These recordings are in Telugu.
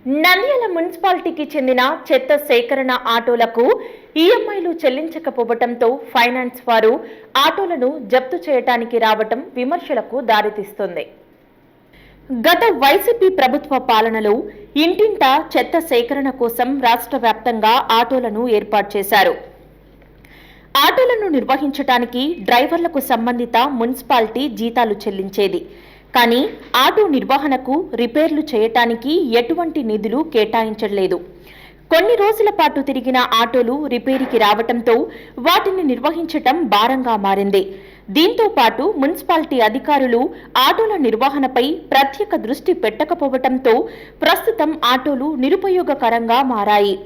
నంద్యాల మున్సిపాలిటీకి చెందిన చెత్త సేకరణ ఆటోలకు ఈఎంఐలు చెల్లించకపోవడంతో ఫైనాన్స్ వారు ఆటోలను జప్తు చేయడానికి రావటం విమర్శలకు దారితీస్తుంది. గత వైసీపీ ప్రభుత్వ పాలనలో ఇంటింటా చెత్త సేకరణ కోసం రాష్ట్ర వ్యాప్తంగా ఆటోలను ఏర్పాటు చేశారు. ఆటోలను నిర్వహించడానికి డ్రైవర్లకు సంబంధిత మున్సిపాలిటీ జీతాలు చెల్లించేది. కానీ ఆటో నిర్వహణకు రిపేర్లు చేయటానికి ఎటువంటి నిధులు కేటాయించలేదు. కొన్ని రోజుల పాటు తిరిగిన ఆటోలు రిపేరీకి రావటంతో వాటిని నిర్వహించటం భారంగా మారింది. దీంతో పాటు మున్సిపాలిటీ అధికారులు ఆటోల నిర్వహణపై ప్రత్యేక దృష్టి పెట్టకపోవటంతో ప్రస్తుతం ఆటోలు నిరుపయోగకరంగా మారాయి.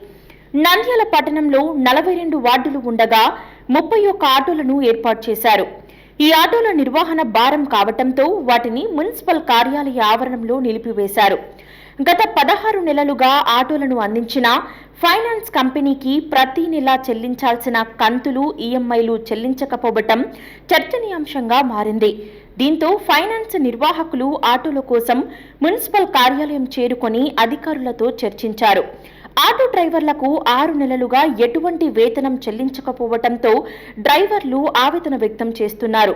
నంద్యాల పట్టణంలో 42 వార్డులు ఉండగా 31 ఆటోలను ఏర్పాటు చేశారు. ఈ ఆటోల నిర్వహణ భారం కావటంతో వాటిని మున్సిపల్ కార్యాలయ ఆవరణంలో నిలిపివేశారు. గత 16 నెలలుగా ఆటోలను అందించిన ఫైనాన్స్ కంపెనీకి ప్రతి నెలా చెల్లించాల్సిన కంతులు ఈఎంఐలు చెల్లించకపోవటం చర్చనీయాంశంగా మారింది. దీంతో ఫైనాన్స్ నిర్వాహకులు ఆటోల కోసం మున్సిపల్ కార్యాలయం చేరుకొని అధికారులతో చర్చించారు. ఆటో డ్రైవర్లకు 6 నెలలుగా ఎటువంటి వేతనం చెల్లించకపోవటంతో డ్రైవర్లు ఆవేదన వ్యక్తం చేస్తున్నారు.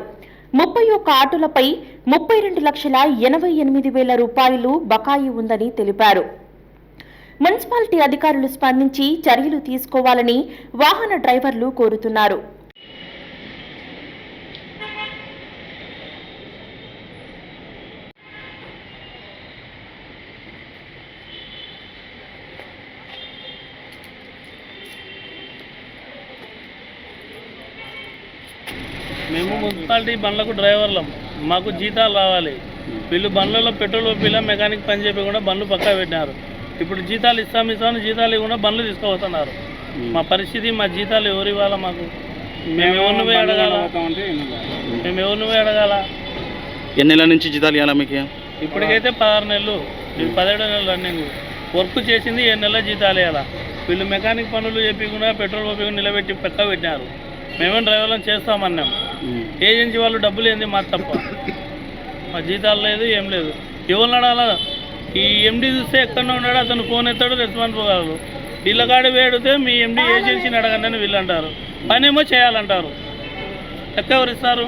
31 ఆటోలపై 32,88,000 రూపాయలు బకాయి ఉందని తెలిపారు. మున్సిపాలిటీ అధికారులు స్పందించి చర్యలు తీసుకోవాలని వాహన డ్రైవర్లు కోరుతున్నారు. మేము మున్సిపాలిటీ బండ్లకు డ్రైవర్లం, మాకు జీతాలు రావాలి. వీళ్ళు బండ్లలో పెట్రోల్ పిల్ల మెకానిక్ పని చెప్పకుండా బండ్లు పక్కా పెట్టినారు. ఇప్పుడు జీతాలు ఇస్తామని జీతాలు ఇవ్వకుండా బండ్లు తీసుకుపోతున్నారు. మా పరిస్థితి, మా జీతాలు ఎవరు ఇవ్వాలా? మాకు మేము ఎవరిని పోయి అడగాల? ఎన్ని నెలల నుంచి జీతాలు ఇవ్వాలా మీకు? ఇప్పటికైతే 16 నెలలు, 17 నెలలు రన్నింగ్. వర్క్ చేసింది 7 నెలల జీతాలు ఇవ్వాలా? వీళ్ళు మెకానిక్ పనులు చెప్పకుండా పెట్రోల్ పంపింగ్ నిలబెట్టి పక్కా పెట్టినారు. మేమేం డ్రైవర్లను చేస్తామన్నాం. ఏజెన్సీ వాళ్ళు డబ్బులు ఏంది మా తప్ప, మా జీతాలు లేదు, ఏం లేదు. ఎవరు అడగాల? ఈ ఎండీ చూస్తే ఎక్కడో ఉన్నాడు, అతను ఫోన్ ఎత్తాడు, రెస్పాన్స్ పోగలరు. వీళ్ళ కాడ వేడితే మీ ఎండీ ఏజెన్సీని అడగండి అని వీళ్ళు అంటారు. పని ఏమో చేయాలంటారు. ఎవరు ఇస్తారు?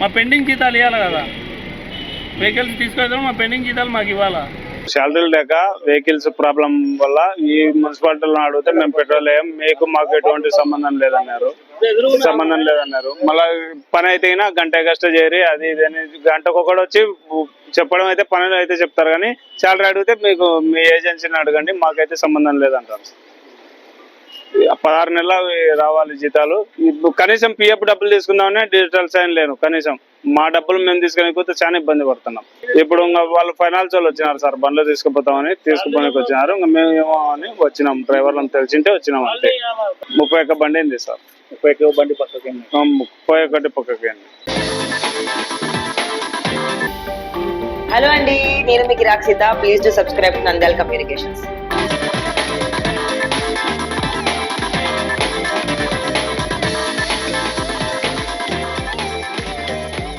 మా పెండింగ్ జీతాలు ఇవ్వాలి కదా. వెహికల్స్ తీసుకెళ్తాం, మా పెండింగ్ జీతాలు మాకు ఇవ్వాలా? శాలరీలు లేక వెహికల్స్ ప్రాబ్లం వల్ల ఈ మున్సిపాలిటీలో అడిగితే మేము పెట్రోల్ వేయం, మీకు మాకు ఎటువంటి సంబంధం లేదన్నారు. మళ్ళీ పని అయితే గంట కష్టం చేరి అది ఇది అని గంటకొకటి వచ్చి చెప్పడం అయితే పనులు అయితే చెప్తారు. కానీ శాలరీ అడిగితే మీకు మీ ఏజెన్సీని అడగండి, మాకైతే సంబంధం లేదంటారు. 16 నెలలు రావాలి జీతాలు. కనీసం పిఎఫ్ డబ్బులు తీసుకుందామని డిజిటల్ సైన్ లేను. కనీసం మా డబ్బులు మేము తీసుకునేకపోతే చాలా ఇబ్బంది పడుతున్నాం. ఇప్పుడు వాళ్ళు ఫైనాన్స్ వాళ్ళు వచ్చినారు సార్, బండ్లు తీసుకుపోతామని తీసుకుపోనికి వచ్చినారు. ఇంకా మేము ఏమో అని వచ్చినాం, డ్రైవర్లను తెలిసింటే వచ్చినాం. అంతే 31 బండి అయింది సార్. 31 బండి పక్కకి, 31 పక్కకి. హలో అండి, నేను మీకు Rakshitha. Please do subscribe Nandyal communications.